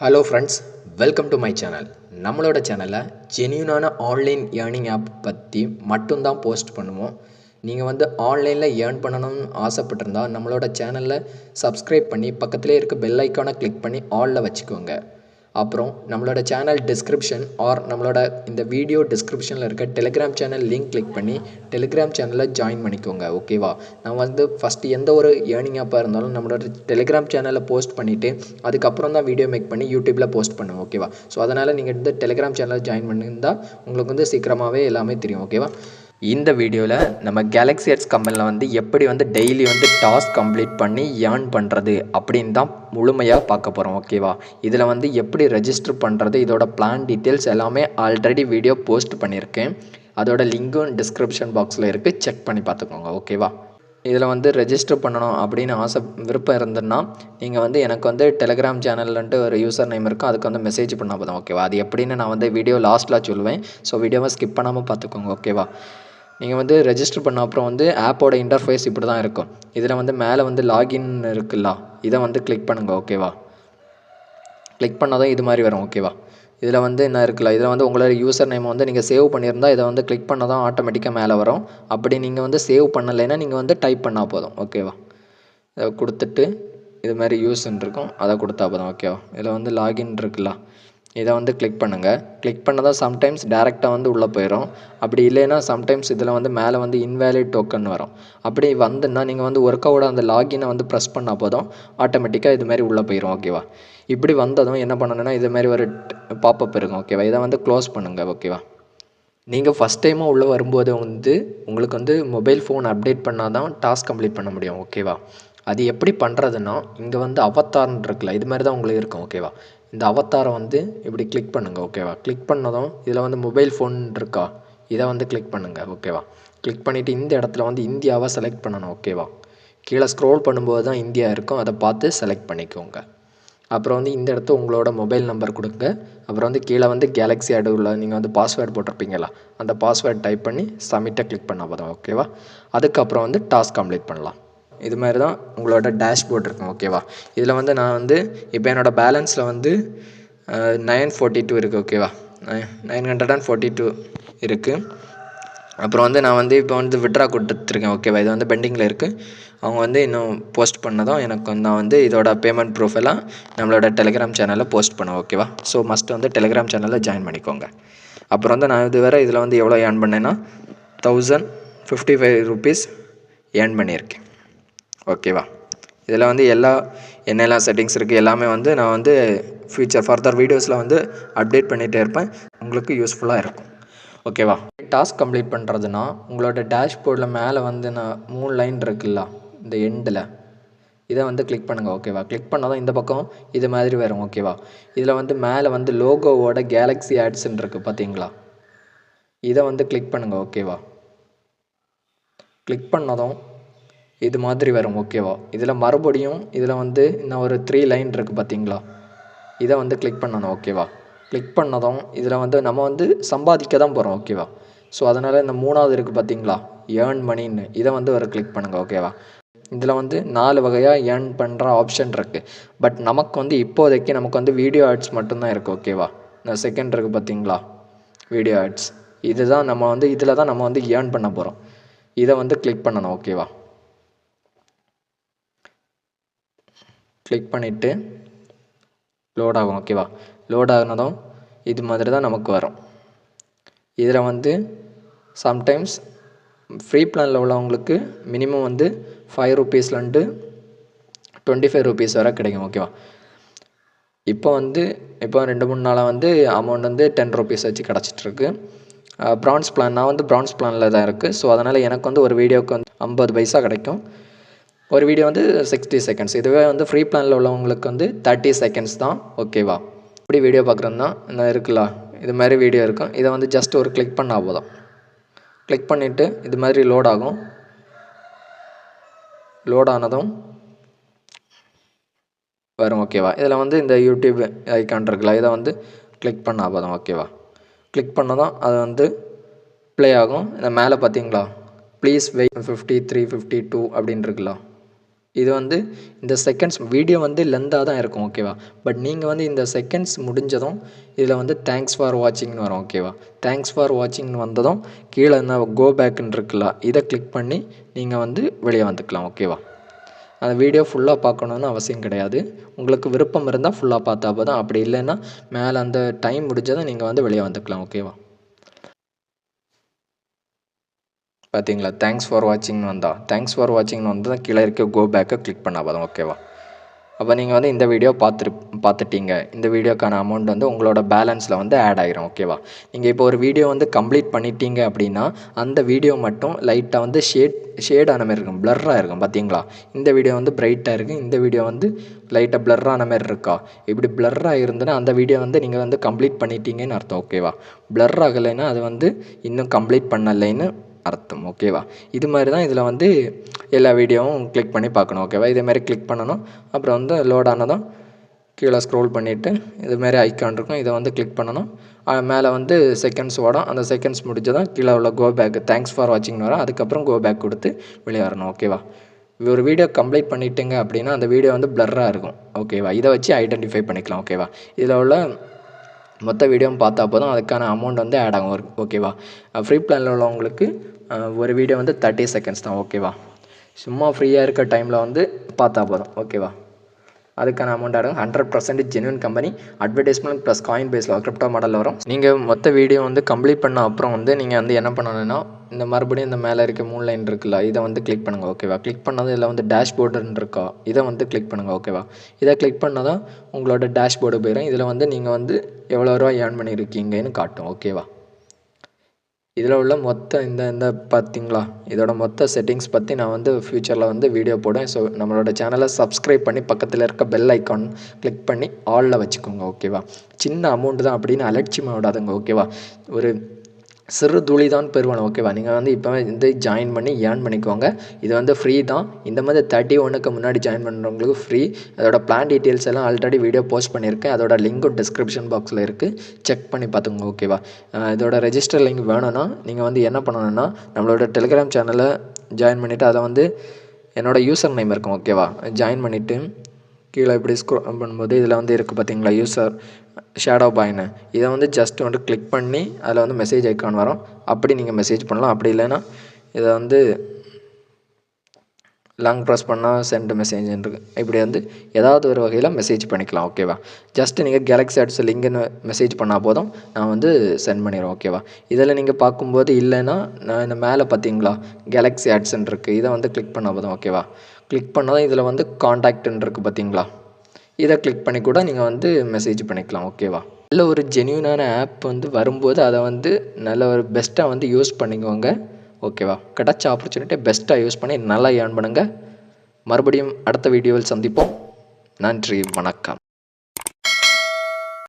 Hello friends, welcome to my channel. நம்மளோட சேனலில் ஜென்யூனான online earning app பற்றி மட்டும்தான் போஸ்ட் பண்ணுவோம். நீங்கள் ஆன்லைனில் ஏர்ன் பண்ணணும்னு ஆசைப்பட்டிருந்தா நம்மளோட சேனலில் சப்ஸ்கிரைப் பண்ணி பக்கத்துலேயே இருக்க பெல் ஐக்கானை கிளிக் பண்ணி ஆலில் வச்சுக்கோங்க. அப்புறம் நம்மளோட சேனல் டிஸ்கிரிப்ஷன் ஆர் நம்மளோட இந்த வீடியோ டிஸ்கிரிப்ஷனில் இருக்க டெலிகிராம் சேனல் லிங்க் கிளிக் பண்ணி டெலிகிராம் சேனலில் ஜாயின் பண்ணிக்கோங்க. ஓகேவா? நான் ஃபஸ்ட்டு எந்த ஒரு ஏர்னிங் ஆப்பாக இருந்தாலும் நம்மளோட டெலிகிராம் சேனலில் போஸ்ட் பண்ணிவிட்டு அதுக்கப்புறம் தான் வீடியோ மேக் பண்ணி யூடியூப்பில் போஸ்ட் பண்ணுவேன். ஓகேவா? ஸோ அதனால் நீங்கள் டெலிகிராம் சேனலில் ஜாயின் பண்ணியிருந்தால் உங்களுக்கு சீக்கிரமாகவே எல்லாமே தெரியும். ஓகேவா? இந்த வீடியோவில் நம்ம கேலக்ஸி எட்ஸ் கம்பெனியில் எப்படி டெய்லி டாஸ்க் கம்ப்ளீட் பண்ணி ஏர்ன் பண்ணுறது அப்படின்னு தான் முழுமையாக பார்க்க போகிறோம். ஓகேவா? இதில் எப்படி ரெஜிஸ்டர் பண்ணுறது, இதோட பிளான் டீட்டெயில்ஸ் எல்லாமே ஆல்ரெடி வீடியோ போஸ்ட் பண்ணியிருக்கேன். அதோட லிங்க்கும் டிஸ்கிரிப்ஷன் பாக்ஸில் இருக்குது, செக் பண்ணி பார்த்துக்கோங்க. ஓகேவா? இதில் ரெஜிஸ்டர் பண்ணணும் அப்படின்னு விருப்பம் இருந்ததுன்னா நீங்கள் எனக்கு டெலிகிராம் சேனல்ன்ட்டு ஒரு யூசர் நேம் இருக்கும், அதுக்கு மெசேஜ் பண்ணால் போதும். ஓகேவா? அது எப்படின்னு நான் வீடியோ லாஸ்ட்டில் சொல்லுவேன். ஸோ வீடியோவை ஸ்கிப் பண்ணாமல் பார்த்துக்கோங்க. ஓகேவா? நீங்கள் ரெஜிஸ்டர் பண்ண அப்புறம் ஆப்போட இன்டர்ஃபேஸ் இப்படி தான் இருக்கும். இதில் மேலே லாகின் இருக்குல்ல, இதை கிளிக் பண்ணுங்கள். ஓகேவா? கிளிக் பண்ணாதான் இது மாதிரி வரும். ஓகேவா? இதில் என்ன இருக்குல்ல, இதில் உங்களோட யூசர் நேம் நீங்கள் சேவ் பண்ணியிருந்தால் இதை கிளிக் பண்ணால் தான் ஆட்டோமேட்டிக்காக மேலே வரும். அப்படி நீங்கள் சேவ் பண்ணலைன்னா நீங்கள் டைப் பண்ணால் போதும். ஓகேவா? இதை கொடுத்துட்டு இது மாதிரி யூஸ்ன்னு இருக்கும், அதை கொடுத்தா போதும். ஓகேவா? இதில் லாகின் இருக்குல்ல, இதை கிளிக் பண்ணுங்கள். கிளிக் பண்ணதான் சம்டைம்ஸ் டேரெக்டாக உள்ளே போயிடும். அப்படி இல்லைன்னா சம்டைம்ஸ் இதில் மேலே இன்வேலிட் டோக்கன் வரும். அப்படி வந்துன்னா நீங்கள் ஒர்க்கோட அந்த லாகினை ப்ரெஸ் பண்ணால் போதும், ஆட்டோமேட்டிக்காக இது மாதிரி உள்ளே போயிடும். ஓகேவா? இப்படி வந்ததும் என்ன பண்ணணுன்னா இது மாதிரி ஒரு பாப்பப் இருக்கும். ஓகேவா? இதை க்ளோஸ் பண்ணுங்கள். ஓகேவா? நீங்கள் ஃபஸ்ட் டைமாக உள்ளே வரும்போது உங்களுக்கு மொபைல் ஃபோன் அப்டேட் பண்ணால் தான் டாஸ்க் கம்ப்ளீட் பண்ண முடியும். ஓகேவா? அது எப்படி பண்ணுறதுன்னா இங்கே அவத்தார்ன்னு இருக்குல்ல, இது மாதிரி தான் உங்களுக்கு இருக்கும். ஓகேவா? இந்த அவத்தாரை இப்படி கிளிக் பண்ணுங்கள். ஓகேவா? கிளிக் பண்ணதும் இதில் மொபைல் ஃபோன் இருக்கா, இதை கிளிக் பண்ணுங்கள். ஓகேவா? கிளிக் பண்ணிவிட்டு இந்த இடத்துல இந்தியாவை செலக்ட் பண்ணணும். ஓகேவா? கீழே ஸ்க்ரோல் பண்ணும்போது தான் இந்தியா இருக்கும், அதை பார்த்து செலக்ட் பண்ணிக்கோங்க. அப்புறம் இந்த இடத்த உங்களோட மொபைல் நம்பர் கொடுங்க. அப்புறம் கீழே கேலக்ஸி ஆடுல நீங்கள் பாஸ்வேர்டு போட்டிருப்பீங்களா, அந்த பாஸ்வேர்டு டைப் பண்ணி சப்மிட்டை கிளிக் பண்ணால் போதும். ஓகேவா? அதுக்கப்புறம் டாஸ்க் கம்ப்ளீட் பண்ணலாம். இது மாதிரி தான் உங்களோட டேஷ்போர்ட் இருக்கும். ஓகேவா? இதில் நான் இப்போ என்னோடய பேலன்ஸில் 942 இருக்குது. ஓகேவா? 942 இருக்குது. அப்புறம் நான் இப்போ விட்ரா கொடுத்துருக்கேன். ஓகேவா? இது பெண்டிங்கில் இருக்குது. அவங்க இன்னும் போஸ்ட் பண்ணதும் எனக்கு நான் இதோட பேமெண்ட் ப்ரூஃப் எல்லாம் நம்மளோட டெலிகிராம் சேனலில் போஸ்ட் பண்ணுவேன். ஓகேவா? ஸோ மஸ்ட் டெலிகிராம் சேனலில் ஜாயின் பண்ணிக்கோங்க. அப்புறம் நான் இதுவரை இதில் எவ்வளோ ஏர்ன் பண்ணேன்னா 1055 ருபீஸ் ஏர்ன் பண்ணியிருக்கேன். ஓகேவா? இதில் என்னெல்லாம் செட்டிங்ஸ் இருக்குது எல்லாமே நான் ஃபியூச்சர் ஃபர்தர் வீடியோஸில் அப்டேட் பண்ணிகிட்டே இருப்பேன். உங்களுக்கு யூஸ்ஃபுல்லாக இருக்கும். ஓகேவா? டாஸ்க் கம்ப்ளீட் பண்ணுறதுனா உங்களோட டேஷ்போர்டில் மேலே நான் 3 லைன் இருக்குல்ல, இந்த எண்டில் இதை கிளிக் பண்ணுங்கள். ஓகேவா? கிளிக் பண்ணாதான் இந்த பக்கம் இது மாதிரி வரும். ஓகேவா? இதில் மேலே லோகோவோட கேலக்ஸி ஆட்ஸ்ன்னு இருக்குது பார்த்தீங்களா, இதை கிளிக் பண்ணுங்கள். ஓகேவா? கிளிக் பண்ணதும் இது மாதிரி வரும். ஓகேவா? இதில் மறுபடியும் இதில் இன்னும் ஒரு 3 லைன் இருக்குது பார்த்தீங்களா, இதை கிளிக் பண்ணணும். ஓகேவா? கிளிக் பண்ணதும் இதில் நம்ம சம்பாதிக்க தான் போகிறோம். ஓகேவா? ஸோ அதனால் இந்த 3வது இருக்குது பார்த்தீங்களா, ஏர்ன் மணின்னு, இதை ஒரு கிளிக் பண்ணுங்கள். ஓகேவா? இதில் 4 வகையாக ஏர்ன் பண்ணுற ஆப்ஷன் இருக்குது. பட் நமக்கு இப்போதைக்கு நமக்கு வீடியோ ஆட்ஸ் மட்டும்தான் இருக்குது. ஓகேவா? இந்த செகண்ட் இருக்குது பார்த்தீங்களா, வீடியோ ஆட்ஸ், இதுதான் நம்ம இதில் தான் நம்ம ஏர்ன் பண்ண போகிறோம். இதை கிளிக் பண்ணணும். ஓகேவா? கிளிக் பண்ணிவிட்டு லோட் ஆகும். ஓகேவா? லோட் ஆகினதும் இது மாதிரி தான் நமக்கு வரும். இதில் சம்டைம்ஸ் ஃப்ரீ பிளானில் உள்ளவங்களுக்கு மினிமம் 5 ருபீஸ்லேருந்து 25 ருபீஸ் வரை கிடைக்கும். ஓகேவா? இப்போ இப்போ 2-3 நாளாக அமௌண்ட் 10 ருபீஸ் வச்சு கிடச்சிட்ருக்கு. ப்ரான்ஸ் பிளான் நான் ப்ரான்ஸ் பிளானில் தான் இருக்குது. ஸோ அதனால் எனக்கு ஒரு வீடியோவுக்கு 50 பைசா கிடைக்கும். ஒரு வீடியோ 60 செகண்ட்ஸ். இதுவே ஃப்ரீ பிளானில் உள்ளவங்களுக்கு 30 செகண்ட்ஸ் தான். ஓகேவா? இப்படி வீடியோ பார்க்குறதுனா இன்னும் இருக்குல்ல, இது மாதிரி வீடியோ இருக்கும். இதை ஜஸ்ட் ஒரு கிளிக் பண்ணால் போதும். கிளிக் பண்ணிவிட்டு இது மாதிரி லோட் ஆகும். லோட் ஆனதும் வரும். ஓகேவா? இதில் இந்த யூடியூப் ஐக்கான் இருக்குல்ல, இதை கிளிக் பண்ணால் போதும். ஓகேவா? கிளிக் பண்ணதும் அது ப்ளே ஆகும். இந்த மேலே பார்த்தீங்களா, ப்ளீஸ் வெயிட் 53 52 அப்படின்னு இருக்குல்ல, இது வந்து இந்த செகண்ட்ஸ் வீடியோ வந்து லென்த்தாக தான் இருக்கும் ஓகேவா. பட் நீங்கள் வந்து இந்த செகண்ட்ஸ் முடிஞ்சதும் இதில் வந்து தேங்க்ஸ் ஃபார் வாட்சிங்னு வரும் ஓகேவா. தேங்க்ஸ் ஃபார் வாட்சிங்னு வந்ததும் கீழே என்ன கோ பேக்குன்னு இருக்குல்ல, இதை கிளிக் பண்ணி நீங்கள் வந்து வெளியே வந்துக்கலாம் ஓகேவா. அந்த வீடியோ ஃபுல்லாக பார்க்கணுன்னு அவசியம் கிடையாது. உங்களுக்கு விருப்பம் இருந்தால் ஃபுல்லாக பார்த்தா போதும். அப்படி இல்லைன்னா மேலே அந்த டைம் முடிஞ்சதும் நீங்கள் வந்து வெளியே வந்துக்கலாம் ஓகேவா. பார்த்தீங்களா, தேங்க்ஸ் ஃபார் வாட்சிங்னு தேங்க்ஸ் ஃபார் வாட்சிங்னு வந்தால் கீழே இருக்க கோ பேக்கை கிளிக் பண்ணால் போதும் ஓகேவா. அப்போ நீங்கள் வந்து இந்த வீடியோ பார்த்துட்டீங்க. இந்த வீடியோக்கான அமௌண்ட் வந்து உங்களோட பேலன்ஸில் வந்து ஆட் ஆகிரும் ஓகேவா. நீங்கள் இப்போ ஒரு வீடியோ வந்து கம்ப்ளீட் பண்ணிட்டீங்க அப்படின்னா அந்த வீடியோ மட்டும் லைட்டாக வந்து ஷேடான மாதிரி இருக்கும், பிளர்ராக இருக்கும். பார்த்தீங்களா, இந்த வீடியோ வந்து பிரைட்டாக இருக்குது, இந்த வீடியோ வந்து லைட்டாக பிளர்ரான மாதிரி இருக்கா. இப்படி பிளர்ராக இருந்ததுன்னா அந்த வீடியோ வந்து நீங்கள் வந்து கம்ப்ளீட் பண்ணிட்டீங்கன்னு அர்த்தம் ஓகேவா. பிளர் ஆகலைன்னா அது வந்து இன்னும் கம்ப்ளீட் பண்ணலைன்னு அர்த்தம் ஓகேவா. இது மாதிரி தான் இதில் வந்து எல்லா வீடியோவும் கிளிக் பண்ணி பார்க்கணும் ஓகேவா. இதேமாதிரி கிளிக் பண்ணணும். அப்புறம் வந்து லோட் ஆனதும் கீழே ஸ்க்ரோல் பண்ணிவிட்டு இதுமாரி ஐக்கான் இருக்கும், இதை வந்து கிளிக் பண்ணணும். மேலே வந்து செகண்ட்ஸ் ஓடும், அந்த செகண்ட்ஸ் முடிஞ்சதும் கீழே உள்ள கோ பேக் தேங்க்ஸ் ஃபார் வாட்சிங்னு வரும். அதுக்கப்புறம் கோ பேக் கொடுத்து வெளியே வரணும் ஓகேவா. ஒரு வீடியோ கம்ப்ளீட் பண்ணிட்டீங்க அப்படின்னா அந்த வீடியோ வந்து பிளர்ராக இருக்கும் ஓகேவா. இதை வச்சு ஐடென்டிஃபை பண்ணிக்கலாம் ஓகேவா. இதில் உள்ள மொத்த வீடியோவும் பார்த்தா போதும், அதுக்கான அமௌண்ட் வந்து ஆட் ஆகும் ஓகேவா. ஃப்ரீ பிளானில் உள்ளவங்களுக்கு ஒரு வீடியோ வந்து 30 செகண்ட்ஸ் தான் ஓகேவா. சும்மா ஃப்ரீயாக இருக்க டைமில் வந்து பார்த்தா போதும் ஓகேவா. அதுக்கான அமௌண்ட் ஆகும். 100% genuine company, advertisement plus coin பேஸில் கிரிப்டோ மாடலில் வரும். நீங்கள் மொத்த வீடியோ வந்து கம்ப்ளீட் பண்ண அப்புறம் வந்து நீங்கள் வந்து என்ன பண்ணணும்னா இந்த மறுபடியும் இந்த மேலே இருக்க 3 லைன் இருக்குல்ல, இதை வந்து கிளிக் பண்ணுங்கள் ஓகேவா. கிளிக் பண்ணதும் இதில் வந்து டேஷ்போர்டுன்னு இருக்கா, இதை வந்து கிளிக் பண்ணுங்கள் ஓகேவா. இதை கிளிக் பண்ணாதான் உங்களோட டேஷ்போர்டு போயிடும். இதில் வந்து நீங்கள் வந்து எவ்வளோ ரூபா ஏர்ன் பண்ணியிருக்கீங்கன்னு காட்டும் ஓகேவா. இதில் உள்ள மொத்த இந்த பார்த்தீங்களா, இதோட மொத்த செட்டிங்ஸ் பற்றி நான் வந்து ஃப்யூச்சரில் வந்து வீடியோ போடுவேன். ஸோ நம்மளோட சேனலை சப்ஸ்கிரைப் பண்ணி பக்கத்தில் இருக்க பெல் ஐக்கான் கிளிக் பண்ணி ஆலில் வச்சுக்கோங்க ஓகேவா. சின்ன அமௌண்ட்டு தான் அப்படின்னு அலட்சியமாக விடாதுங்க ஓகேவா. ஒரு சிறு துளி தான் பெறுவணும் ஓகேவா. நீங்கள் வந்து இப்போ வந்து ஜாயின் பண்ணி ஏர்ன் பண்ணிக்கோங்க. இது வந்து ஃப்ரீ தான். இந்த மாதிரி 31க்கு முன்னாடி ஜாயின் பண்ணுறவங்களுக்கு ஃப்ரீ. அதோட பிளான் டீட்டெயில்ஸ் எல்லாம் ஆல்ரெடி வீடியோ போஸ்ட் பண்ணியிருக்கேன். அதோட லிங்க்கும் டிஸ்கிரிப்ஷன் பாக்ஸில் இருக்குது, செக் பண்ணி பார்த்துங்க ஓகேவா. இதோட ரெஜிஸ்டர் லிங்க் வேணும்னா நீங்கள் வந்து என்ன பண்ணணும்னா நம்மளோட டெலிகிராம் சேனலை ஜாயின் பண்ணிவிட்டு அதை வந்து என்னோடய யூசர் நேம் இருக்கும் ஓகேவா. ஜாயின் பண்ணிவிட்டு கீழே இப்படி ஸ்க்ரோல் பண்ணும்போது இதில் வந்து இருக்குது பார்த்தீங்களா, யூசர் ஷேடோ பாய்னு. இதை வந்து ஜஸ்ட் வந்து கிளிக் பண்ணி அதில் வந்து மெசேஜ் ஐக்கான் வரும், அப்படி நீங்கள் மெசேஜ் பண்ணலாம். அப்படி இல்லைன்னா இதை வந்து லாங் ப்ரெஸ் பண்ணால் சென்ட் மெசேஜ் இருக்குது. இப்படி வந்து ஏதாவது ஒரு வகையில் மெசேஜ் பண்ணிக்கலாம் ஓகேவா. ஜஸ்ட்டு நீங்கள் கேலக்ஸி ஆட்ஸ் லிங்குன்னு மெசேஜ் பண்ணால் போதும், நான் வந்து சென்ட் பண்ணிடுவேன் ஓகேவா. இதில் நீங்கள் பார்க்கும்போது இல்லைன்னா நான் இந்த மேலே பார்த்தீங்களா கேலக்ஸி ஆட்ஸ்ன்னு இருக்குது, இதை வந்து கிளிக் பண்ணால் போதும் ஓகேவா. கிளிக் பண்ணால் இதில் வந்து காண்டாக்ட்ன்னு இருக்குது பார்த்தீங்களா, இதை கிளிக் பண்ணி கூட நீங்கள் வந்து மெசேஜ் பண்ணிக்கலாம் ஓகேவா. நல்ல ஒரு ஜென்யூனான ஆப் வந்து வரும்போது அதை வந்து நல்ல ஒரு பெஸ்ட்டாக வந்து யூஸ் பண்ணிக்கோங்க ஓகேவா. கிடைச்ச ஆப்பர்ச்சுனிட்டியை பெஸ்ட்டாக யூஸ் பண்ணி நல்லா ஏர்ன் பண்ணுங்கள். மறுபடியும் அடுத்த வீடியோவில் சந்திப்போம். நன்றி, வணக்கம்.